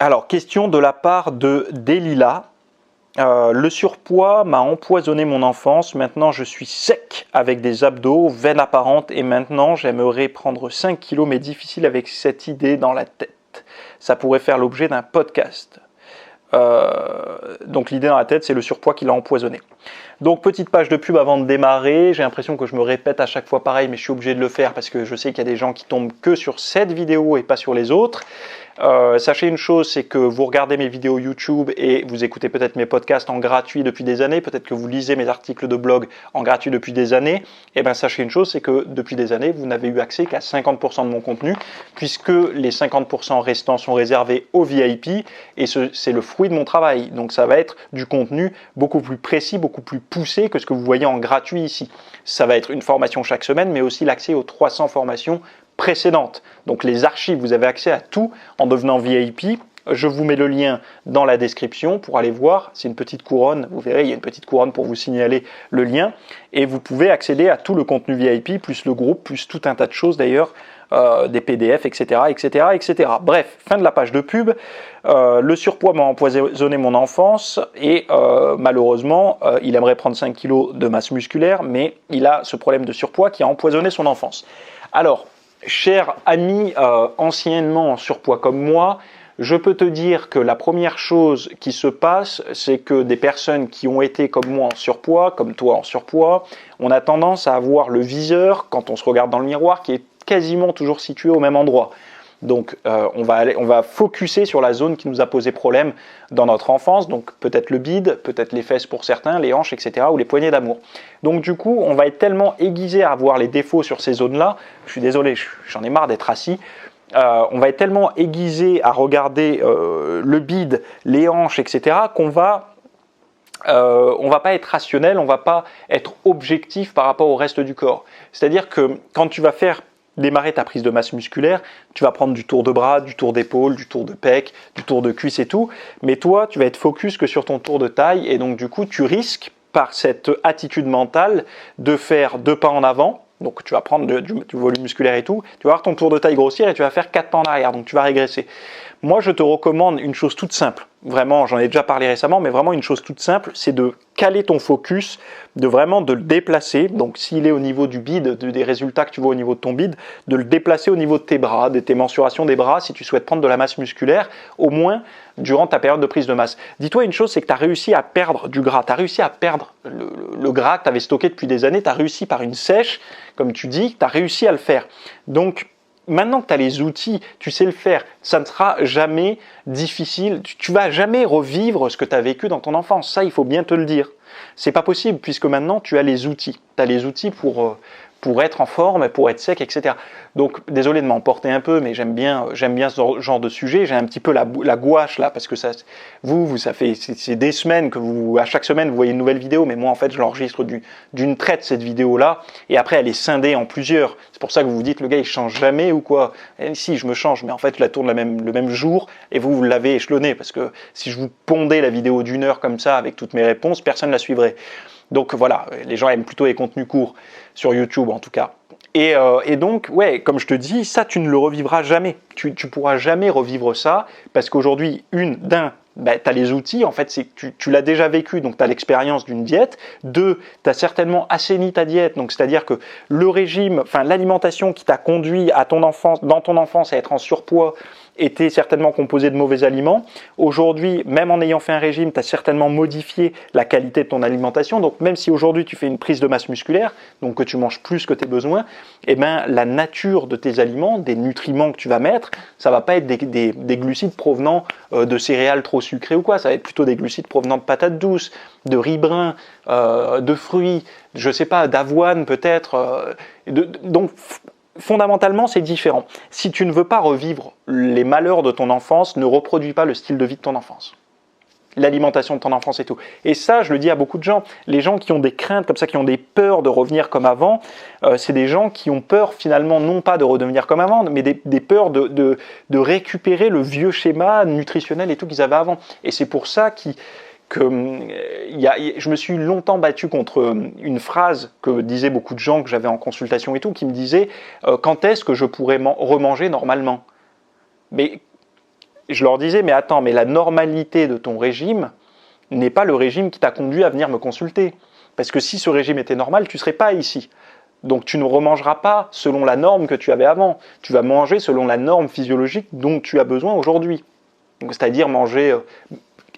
Alors, question de la part de Delila. Le surpoids m'a empoisonné mon enfance. Maintenant, je suis sec avec des abdos, veine apparente. Et maintenant, j'aimerais prendre 5 kilos, mais difficile avec cette idée dans la tête. Ça pourrait faire l'objet d'un podcast. Donc l'idée dans la tête, c'est le surpoids qui l'a empoisonné. Donc petite page de pub avant de démarrer. J'ai l'impression que je me répète à chaque fois pareil, mais je suis obligé de le faire parce que je sais qu'il y a des gens qui tombent que sur cette vidéo et pas sur les autres. Sachez une chose, c'est que vous regardez mes vidéos YouTube et vous écoutez peut-être mes podcasts en gratuit depuis des années, peut-être que vous lisez mes articles de blog en gratuit depuis des années. Et bien sachez une chose, c'est que depuis des années, vous n'avez eu accès qu'à 50% de mon contenu, puisque les 50% restants sont réservés aux VIP, et c'est le fruit de mon travail. Donc ça va être du contenu beaucoup plus précis, beaucoup plus poussé que ce que vous voyez en gratuit ici. Ça va être une formation chaque semaine, mais aussi l'accès aux 300 formations précédentes. Donc les archives, vous avez accès à tout en devenant VIP. Je vous mets le lien dans la description pour aller voir. C'est une petite couronne, vous verrez, il y a une petite couronne pour vous signaler le lien. Et vous pouvez accéder à tout le contenu VIP, plus le groupe, plus tout un tas de choses d'ailleurs, des PDF, etc., etc., etc. Bref, fin de la page de pub. Le surpoids m'a empoisonné mon enfance et malheureusement, il aimerait prendre 5 kilos de masse musculaire, mais il a ce problème de surpoids qui a empoisonné son enfance. Alors, cher ami anciennement en surpoids comme moi, je peux te dire que la première chose qui se passe, c'est que des personnes qui ont été comme moi en surpoids, comme toi en surpoids, on a tendance à avoir le viseur, quand on se regarde dans le miroir, qui est quasiment toujours situé au même endroit. Donc on va focuser sur la zone qui nous a posé problème dans notre enfance, donc peut-être le bide, peut-être les fesses pour certains, les hanches, etc., ou les poignées d'amour. Donc du coup, on va être tellement aiguisé à voir les défauts sur ces zones-là, je suis désolé, j'en ai marre d'être assis, on va être tellement aiguisé à regarder le bide, les hanches, etc., qu'on va pas être rationnel, on va pas être objectif par rapport au reste du corps. C'est-à-dire que quand tu vas démarrer ta prise de masse musculaire, tu vas prendre du tour de bras, du tour d'épaule, du tour de pec, du tour de cuisse et tout, mais toi, tu vas être focus que sur ton tour de taille, et donc du coup, tu risques, par cette attitude mentale, de faire 2 pas en avant, donc tu vas prendre du volume musculaire et tout, tu vas avoir ton tour de taille grossir et tu vas faire 4 pas en arrière, donc tu vas régresser. Moi, je te recommande une chose toute simple, vraiment, j'en ai déjà parlé récemment, mais vraiment une chose toute simple, c'est de caler ton focus, de vraiment de le déplacer, donc s'il est au niveau du bide, des résultats que tu vois au niveau de ton bide, de le déplacer au niveau de tes bras, de tes mensurations des bras, si tu souhaites prendre de la masse musculaire, au moins durant ta période de prise de masse. Dis-toi une chose, c'est que tu as réussi à perdre du gras, tu as réussi à perdre le gras que tu avais stocké depuis des années, tu as réussi par une sèche, comme tu dis, tu as réussi à le faire. Donc, maintenant que tu as les outils, tu sais le faire, ça ne sera jamais difficile, tu ne vas jamais revivre ce que tu as vécu dans ton enfance, ça il faut bien te le dire. C'est pas possible puisque maintenant tu as les outils, tu as les outils pour être en forme, pour être sec, etc. Donc désolé de m'emporter un peu, mais j'aime bien ce genre de sujet, j'ai un petit peu la gouache là, parce que ça fait c'est des semaines que à chaque semaine vous voyez une nouvelle vidéo, mais moi en fait je l'enregistre d'une traite cette vidéo là, et après elle est scindée en plusieurs, c'est pour ça que vous vous dites le gars il change jamais ou quoi, et si je me change, mais en fait je la tourne le même jour, et vous l'avez échelonné, parce que si je vous pondais la vidéo d'1 heure comme ça, avec toutes mes réponses, personne ne la suivrait. Donc voilà, les gens aiment plutôt les contenus courts, sur YouTube en tout cas. Et donc, ouais, comme je te dis, ça tu ne le revivras jamais. Tu pourras jamais revivre ça, parce qu'aujourd'hui, tu as les outils, en fait, tu l'as déjà vécu, donc tu as l'expérience d'une diète. 2, tu as certainement assaini ta diète, donc c'est-à-dire que le régime, enfin l'alimentation qui t'a conduit dans ton enfance à être en surpoids, était certainement composé de mauvais aliments. Aujourd'hui, même en ayant fait un régime, tu as certainement modifié la qualité de ton alimentation. Donc même si aujourd'hui tu fais une prise de masse musculaire, donc que tu manges plus que tes besoins, eh ben, la nature de tes aliments, des nutriments que tu vas mettre, ça va pas être des glucides provenant de céréales trop sucrées ou quoi, ça va être plutôt des glucides provenant de patates douces, de riz brun, de fruits, je sais pas, d'avoine peut-être. Donc fondamentalement, c'est différent. Si tu ne veux pas revivre les malheurs de ton enfance, ne reproduis pas le style de vie de ton enfance. L'alimentation de ton enfance et tout. Et ça, je le dis à beaucoup de gens. Les gens qui ont des craintes comme ça, qui ont des peurs de revenir comme avant, c'est des gens qui ont peur finalement, non pas de redevenir comme avant, mais des peurs de récupérer le vieux schéma nutritionnel et tout qu'ils avaient avant. Et c'est pour ça que je me suis longtemps battu contre une phrase que disaient beaucoup de gens que j'avais en consultation et tout, qui me disaient quand est-ce que je pourrais remanger normalement? Mais je leur disais, mais attends, mais la normalité de ton régime n'est pas le régime qui t'a conduit à venir me consulter. Parce que si ce régime était normal, tu ne serais pas ici. Donc tu ne remangeras pas selon la norme que tu avais avant. Tu vas manger selon la norme physiologique dont tu as besoin aujourd'hui. C'est-à-dire manger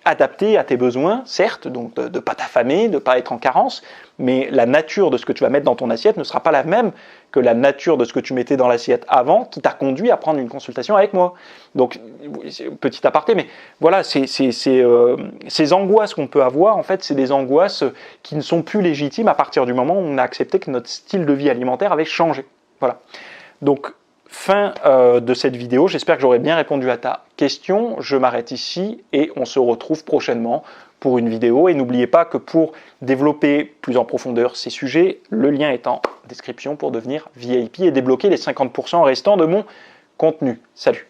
adapté à tes besoins, certes, donc de ne pas t'affamer, de ne pas être en carence, mais la nature de ce que tu vas mettre dans ton assiette ne sera pas la même que la nature de ce que tu mettais dans l'assiette avant, qui t'a conduit à prendre une consultation avec moi. Donc, petit aparté, mais voilà, ces angoisses qu'on peut avoir, en fait, c'est des angoisses qui ne sont plus légitimes à partir du moment où on a accepté que notre style de vie alimentaire avait changé. Voilà. Donc, fin de cette vidéo, j'espère que j'aurai bien répondu à ta question. Je m'arrête ici et on se retrouve prochainement pour une vidéo. Et n'oubliez pas que pour développer plus en profondeur ces sujets, le lien est en description pour devenir VIP et débloquer les 50% restants de mon contenu. Salut!